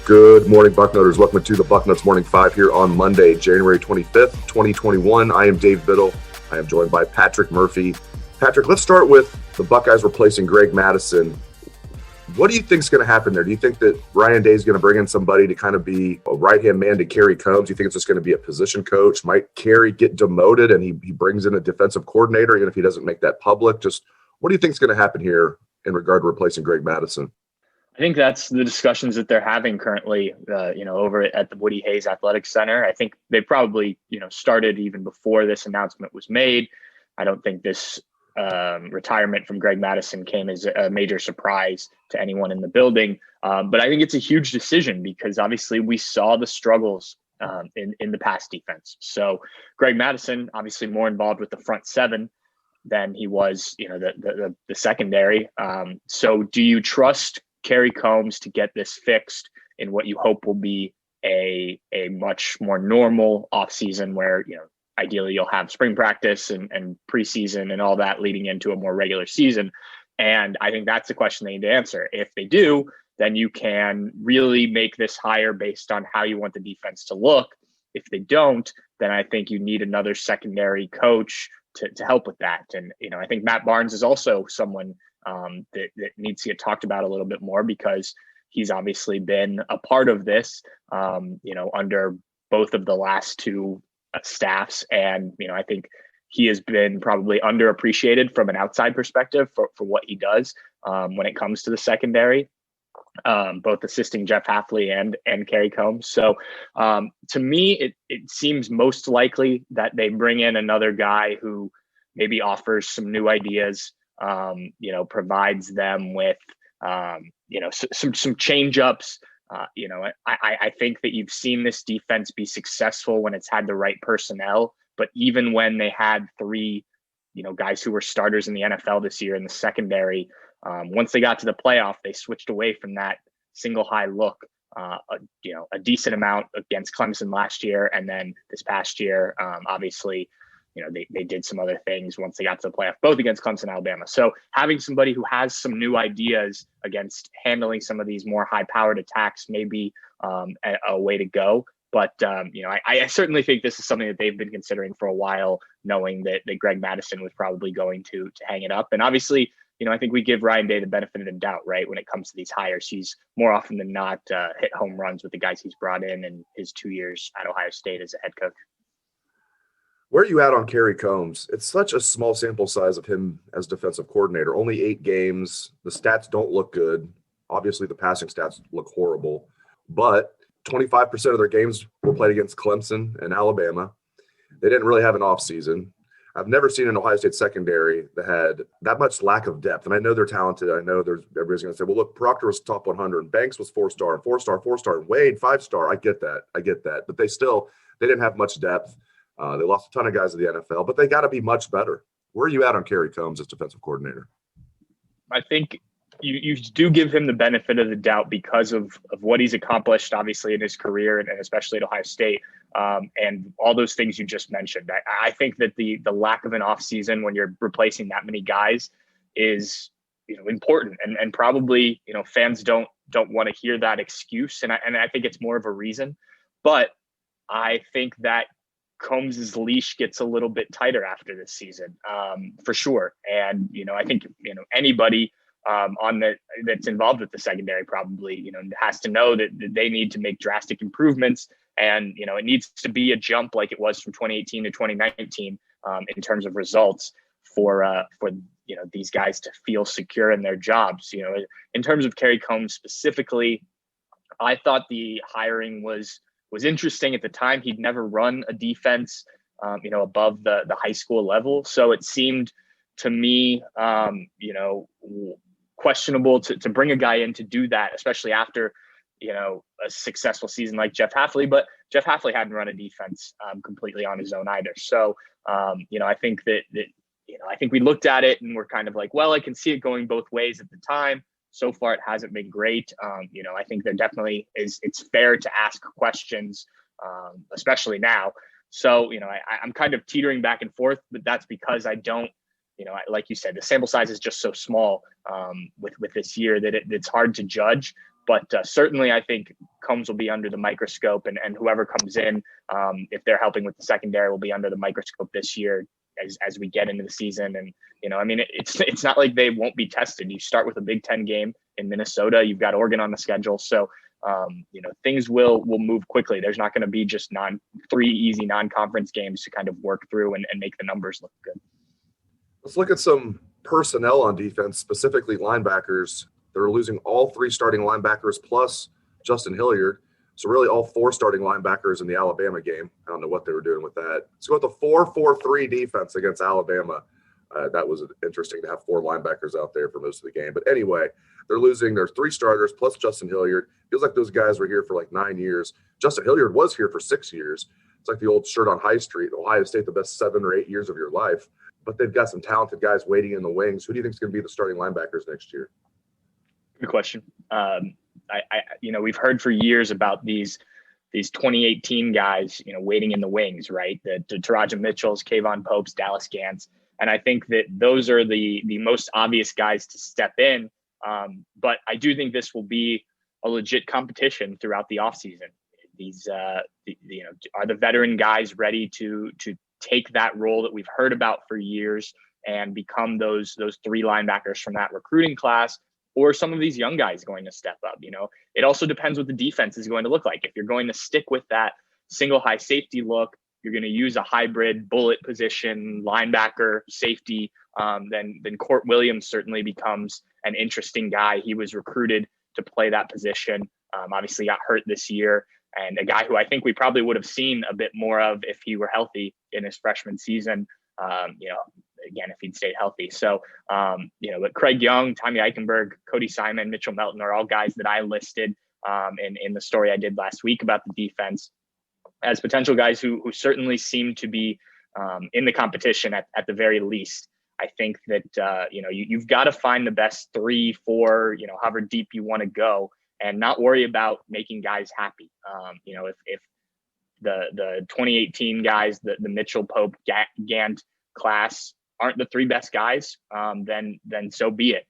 Good morning, Bucknutters. Welcome to the Bucknuts Morning 5 here on Monday, January 25th, 2021. I am Dave Biddle. I am joined by Patrick Murphy. Patrick, let's start with the Buckeyes replacing Greg Mattison. What do you think is going to happen there? Do you think that Ryan Day is going to bring in somebody to kind of be a right-hand man to Carrie Combs? Do you think it's just going to be a position coach? Might Carrie get demoted and he brings in a defensive coordinator, even if he doesn't make that public? Just what do you think is going to happen here in regard to replacing Greg Mattison? I think that's the discussions that they're having currently, over at the Woody Hayes Athletic Center. I think they probably, started even before this announcement was made. I don't think this retirement from Greg Mattison came as a major surprise to anyone in the building. But I think it's a huge decision because obviously we saw the struggles in the pass defense. So Greg Mattison, obviously more involved with the front seven than he was, the secondary. So do you trust Carrie Combs to get this fixed in what you hope will be a much more normal offseason where, ideally you'll have spring practice and preseason and all that leading into a more regular season? And I think that's the question they need to answer. If they do, then you can really make this hire based on how you want the defense to look. If they don't, then I think you need another secondary coach to help with that. And, I think Matt Barnes is also someone that needs to get talked about a little bit more because he's obviously been a part of this, under both of the last two staffs. And, I think he has been probably underappreciated from an outside perspective for what he does when it comes to the secondary, both assisting Jeff Hafley and Kerry Combs. So to me, it seems most likely that they bring in another guy who maybe offers some new ideas, provides them with, some change ups. I think that you've seen this defense be successful when it's had the right personnel, but even when they had three, guys who were starters in the NFL this year in the secondary, once they got to the playoff, they switched away from that single high look, a decent amount against Clemson last year. And then this past year, obviously, they did some other things once they got to the playoff, both against Clemson and Alabama. So having somebody who has some new ideas against handling some of these more high-powered attacks may be a way to go. But, I certainly think this is something that they've been considering for a while, knowing that Greg Mattison was probably going to hang it up. And obviously, I think we give Ryan Day the benefit of the doubt, right? When it comes to these hires, he's more often than not hit home runs with the guys he's brought in his 2 years at Ohio State as a head coach. Where are you at on Carrie Combs? It's such a small sample size of him as defensive coordinator. Only 8 games. The stats don't look good. Obviously, the passing stats look horrible. But 25% of their games were played against Clemson and Alabama. They didn't really have an offseason. I've never seen an Ohio State secondary that had that much lack of depth. And I know they're talented. I know everybody's going to say, well, look, Proctor was top 100, and Banks was 4-star, and 4-star, and Wade 5-star. I get that. But they didn't have much depth. They lost a ton of guys to the NFL, but they got to be much better. Where are you at on Carrie Combs as defensive coordinator? I think you do give him the benefit of the doubt because of what he's accomplished, obviously, in his career and especially at Ohio State, and all those things you just mentioned. I think that the lack of an offseason when you're replacing that many guys is important, and probably fans don't want to hear that excuse, and I think it's more of a reason. But I think that Combs's leash gets a little bit tighter after this season, for sure. And, I think, anybody that's involved with the secondary probably, has to know that they need to make drastic improvements. And, it needs to be a jump like it was from 2018 to 2019 in terms of results for these guys to feel secure in their jobs. In terms of Carrie Combs specifically, I thought the hiring was interesting at the time. He'd never run a defense, above the high school level. So it seemed to me, questionable to bring a guy in to do that, especially after, a successful season like Jeff Hafley. But Jeff Hafley hadn't run a defense completely on his own either. So, I think that I think we looked at it and we're kind of like, well, I can see it going both ways at the time. So far, it hasn't been great. I think there definitely is. It's fair to ask questions, especially now. So, I'm kind of teetering back and forth, but that's because I don't, like you said, the sample size is just so small with this year that it's hard to judge. But certainly, I think Combs will be under the microscope, and whoever comes in, if they're helping with the secondary, will be under the microscope this year as we get into the season. And, it's not like they won't be tested. You start with a Big Ten game in Minnesota. You've got Oregon on the schedule. So, things will move quickly. There's not going to be just three easy non-conference games to kind of work through and make the numbers look good. Let's look at some personnel on defense, specifically linebackers. They're losing all three starting linebackers plus Justin Hilliard. So really all four starting linebackers in the Alabama game. I don't know what they were doing with that. Let's go with the 4-4-3 defense against Alabama. That was interesting to have four linebackers out there for most of the game. But anyway, they're losing their three starters plus Justin Hilliard. Feels like those guys were here for like 9 years. Justin Hilliard was here for 6 years. It's like the old shirt on High Street, Ohio State, the best 7 or 8 years of your life. But they've got some talented guys waiting in the wings. Who do you think is going to be the starting linebackers next year? Good question. We've heard for years about these 2018 guys, waiting in the wings, right? The Taraja Mitchells, Kayvon Popes, Dallas Gants. And I think that those are the most obvious guys to step in. But I do think this will be a legit competition throughout the offseason. These, are the veteran guys ready to take that role that we've heard about for years and become those three linebackers from that recruiting class, or some of these young guys going to step up? It also depends what the defense is going to look like. If you're going to stick with that single high safety look, you're going to use a hybrid bullet position, linebacker, safety, then Court Williams certainly becomes an interesting guy. He was recruited to play that position. Obviously got hurt this year, and a guy who I think we probably would have seen a bit more of if he were healthy in his freshman season, again, if he'd stayed healthy. So, but Craig Young, Tommy Eichenberg, Cody Simon, Mitchell Melton are all guys that I listed in the story I did last week about the defense as potential guys who certainly seem to be in the competition at the very least. I think that, you've got to find the best 3, 4, however deep you want to go, and not worry about making guys happy. If the 2018 guys, the Mitchell, Pope, Gant class aren't the 3 best guys, then so be it.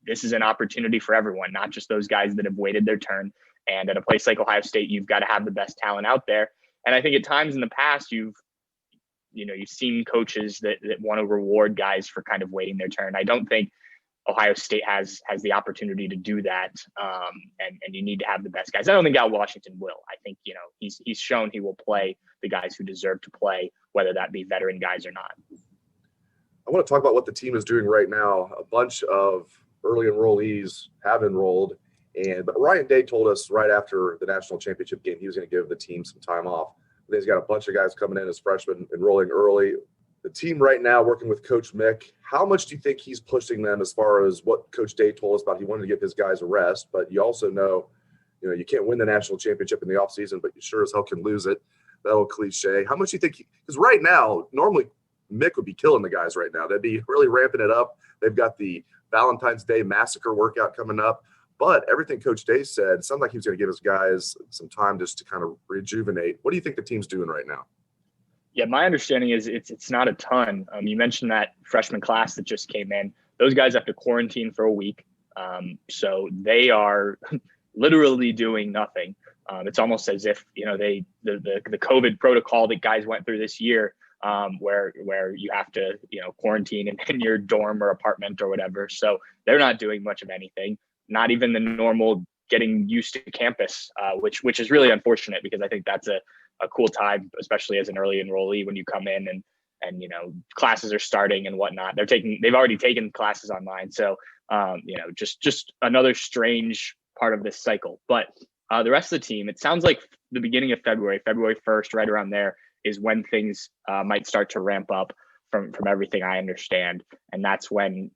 This is an opportunity for everyone, not just those guys that have waited their turn. And at a place like Ohio State, you've got to have the best talent out there. And I think at times in the past, you've seen coaches that want to reward guys for kind of waiting their turn. I don't think Ohio State has the opportunity to do that. And you need to have the best guys. I don't think Al Washington will. I think, he's shown he will play the guys who deserve to play, whether that be veteran guys or not. I want to talk about what the team is doing right now. A bunch of early enrollees have enrolled. But Ryan Day told us right after the national championship game he was going to give the team some time off. He's got a bunch of guys coming in as freshmen, enrolling early. The team right now working with Coach Mick, how much do you think he's pushing them as far as what Coach Day told us about? He wanted to give his guys a rest, but you also know, you can't win the national championship in the offseason, but you sure as hell can lose it. That old cliche. How much do you think because right now, normally Mick would be killing the guys right now. They'd be really ramping it up. They've got the Valentine's Day Massacre workout coming up. But everything Coach Day said, it sounded like he was going to give his guys some time just to kind of rejuvenate. What do you think the team's doing right now? Yeah, my understanding is it's not a ton. You mentioned that freshman class that just came in. Those guys have to quarantine for a week. So they are literally doing nothing. It's almost as if, the COVID protocol that guys went through this year, where you have to, quarantine in your dorm or apartment or whatever. So they're not doing much of anything. Not even the normal getting used to campus, which is really unfortunate because I think that's a cool time, especially as an early enrollee when you come in and classes are starting and whatnot. They've already taken classes online. So, just another strange part of this cycle. But the rest of the team, it sounds like the beginning of February 1st, right around there is when things might start to ramp up from everything I understand. And that's when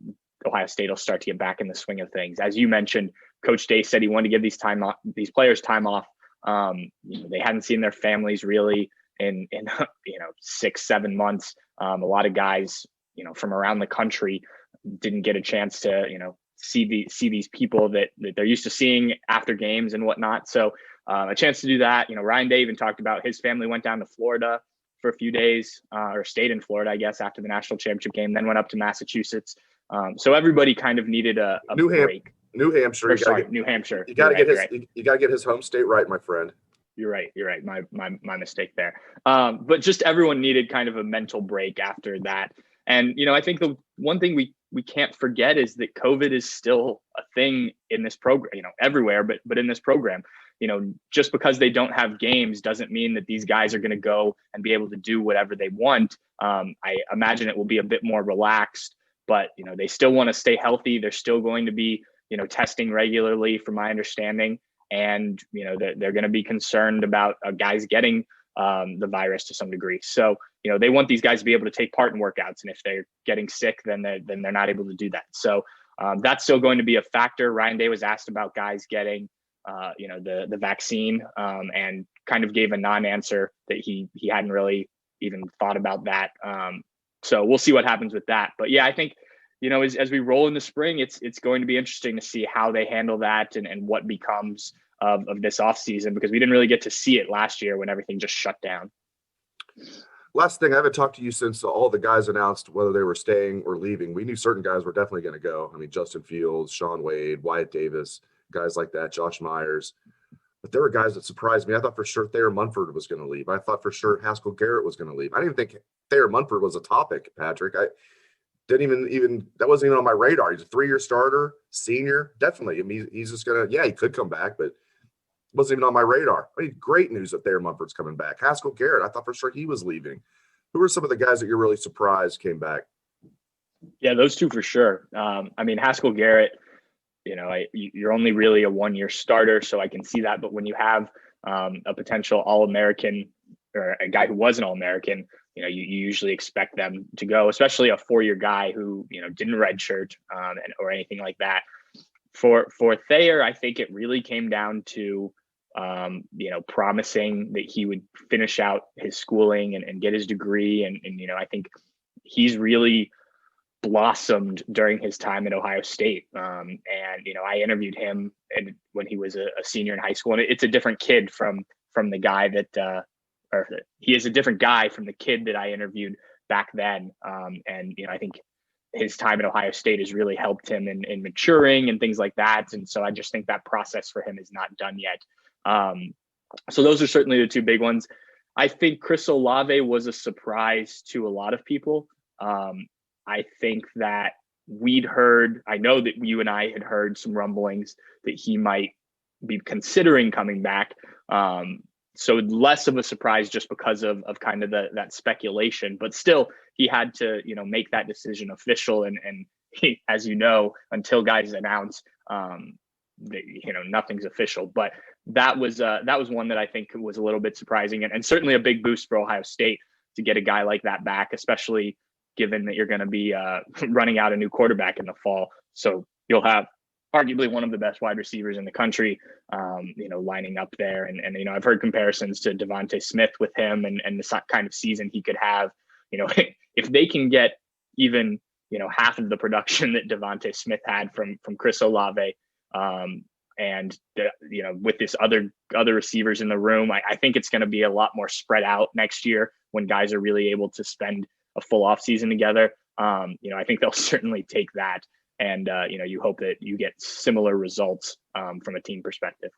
Ohio State will start to get back in the swing of things. As you mentioned, Coach Day said he wanted to give these players time off. They hadn't seen their families really in 6-7 months. A lot of guys, from around the country didn't get a chance to, see these people that they're used to seeing after games and whatnot. So a chance to do that. Ryan Day even talked about his family went down to Florida for a few days, or stayed in Florida, I guess, after the national championship game, then went up to Massachusetts. So everybody kind of needed a break. New Hampshire. New Hampshire. You got to get his home state right, my friend. You're right. My mistake there. But just everyone needed kind of a mental break after that. And, I think the one thing we can't forget is that COVID is still a thing in this program, everywhere, but in this program, just because they don't have games doesn't mean that these guys are going to go and be able to do whatever they want. I imagine it will be a bit more relaxed, but, they still want to stay healthy. They're still going to be, testing regularly, from my understanding. And, they're going to be concerned about guys getting the virus to some degree. So, they want these guys to be able to take part in workouts. And if they're getting sick, then they're not able to do that. So that's still going to be a factor. Ryan Day was asked about guys getting, the vaccine, and kind of gave a non-answer that he hadn't really even thought about that. So we'll see what happens with that. But yeah, I think, as we roll in the spring, it's going to be interesting to see how they handle that and what becomes of this offseason, because we didn't really get to see it last year when everything just shut down. Last thing, I haven't talked to you since all the guys announced whether they were staying or leaving. We knew certain guys were definitely going to go. I mean, Justin Fields, Sean Wade, Wyatt Davis, guys like that, Josh Myers. But there were guys that surprised me. I thought for sure Thayer Munford was going to leave. I thought for sure Haskell Garrett was going to leave. I didn't even think Thayer Munford was a topic, Patrick. I didn't even that wasn't even on my radar. He's a 3-year starter, senior, definitely. I mean, he's just going to, he could come back, but wasn't even on my radar. I mean, great news that Thayer Munford's coming back. Haskell Garrett, I thought for sure he was leaving. Who were some of the guys that you're really surprised came back? Yeah, those two for sure. I mean, Haskell Garrett, you're only really a 1-year starter, so I can see that. But when you have a potential All-American or a guy who was an All-American, you usually expect them to go, especially a 4-year guy who, didn't redshirt or anything like that. For Thayer, I think it really came down to, promising that he would finish out his schooling and get his degree. And I think he's really blossomed during his time at Ohio State. And, I interviewed him when he was a senior in high school, and it's a different kid from the guy that, or he is a different guy from the kid that I interviewed back then. And, I think his time at Ohio State has really helped him in maturing and things like that. And so I just think that process for him is not done yet. So those are certainly the two big ones. I think Chris Olave was a surprise to a lot of people. I think that I know that you and I had heard some rumblings that he might be considering coming back. So less of a surprise just because of kind of that speculation, but still he had to, make that decision official. And he, as until guys announce, nothing's official, but that was one that I think was a little bit surprising and certainly a big boost for Ohio State to get a guy like that back, especially given that you're going to be running out a new quarterback in the fall. So you'll have arguably one of the best wide receivers in the country, lining up there. And I've heard comparisons to Devontae Smith with him and the kind of season he could have. If they can get even, half of the production that Devontae Smith had from Chris Olave, and with this other receivers in the room, I think it's going to be a lot more spread out next year when guys are really able to spend a full off season together. I think they'll certainly take that. And, you hope that you get similar results from a team perspective.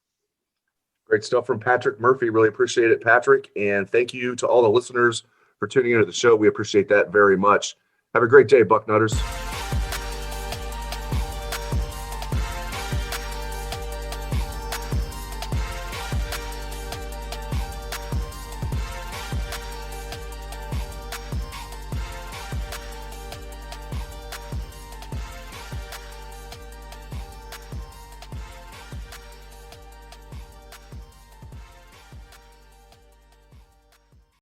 Great stuff from Patrick Murphy. Really appreciate it, Patrick. And thank you to all the listeners for tuning into the show. We appreciate that very much. Have a great day, Bucknutters.